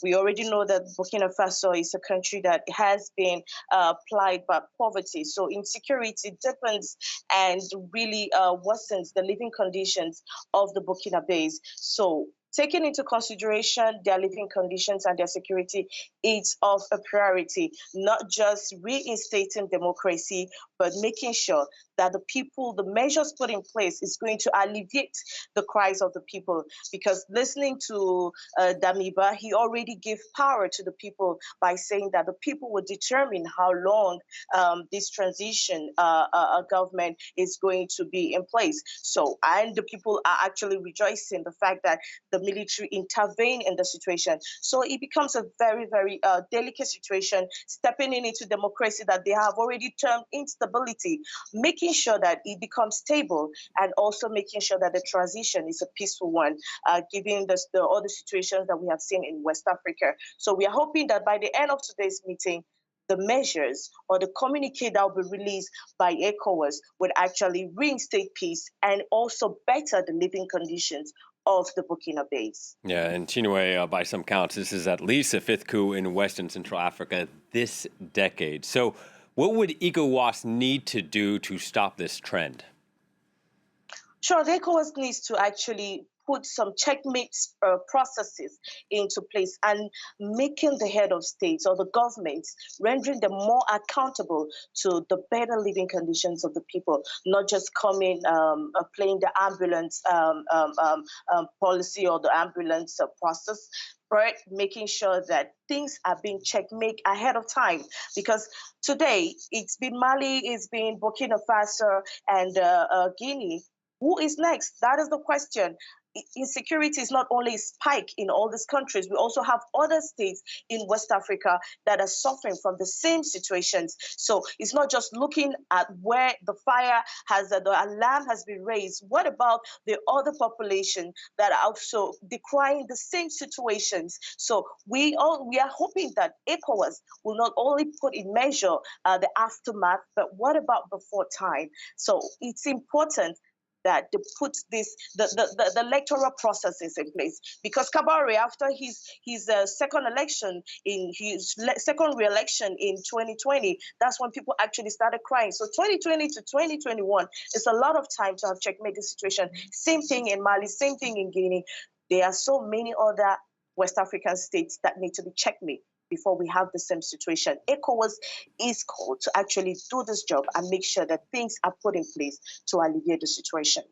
We already know that Burkina Faso is a country that has been plagued by poverty. So insecurity deepens and really worsens the living conditions of the Burkinabes. So taking into consideration their living conditions and their security is of a priority, not just reinstating democracy, but making sure that the people, the measures put in place is going to alleviate the cries of the people. Because listening to Damiba, he already gave power to the people by saying that the people will determine how long this transition government is going to be in place. So, and the people are actually rejoicing the fact that the military intervene in the situation. So it becomes a very, very delicate situation, stepping in into democracy that they have already termed instability, making sure that it becomes stable and also making sure that the transition is a peaceful one, given the other situations that we have seen in West Africa. So we are hoping that by the end of today's meeting, the measures or the communique that will be released by ECOWAS would actually reinstate peace and also better the living conditions of the Burkinabes. Yeah, and Chinwe, by some counts, this is at least the fifth coup in West and Central Africa this decade. So what would ECOWAS need to do to stop this trend? Sure, the ECOWAS needs to actually put some checkmate processes into place and making the head of states or the governments, rendering them more accountable to the better living conditions of the people, not just coming, playing the ambulance policy or the ambulance process, but making sure that things are being checkmate ahead of time. Because today it's been Mali, it's been Burkina Faso and Guinea. Who is next? That is the question. Insecurity is not only a spike in all these countries, we also have other states in West Africa that are suffering from the same situations. So it's not just looking at where the fire has, the alarm has been raised. What about the other population that are also decrying the same situations? So we are hoping that ECOWAS will not only put in measure the aftermath, but what about before time? So it's important that they put the electoral processes in place, because Kabore, after his second election in his second re-election in 2020, that's when people actually started crying. So 2020 to 2021 is a lot of time to have checkmate the situation. Same thing in Mali, same thing in Guinea. There are so many other West African states that need to be checkmate before we have the same situation. ECOWAS is called to actually do this job and make sure that things are put in place to alleviate the situation.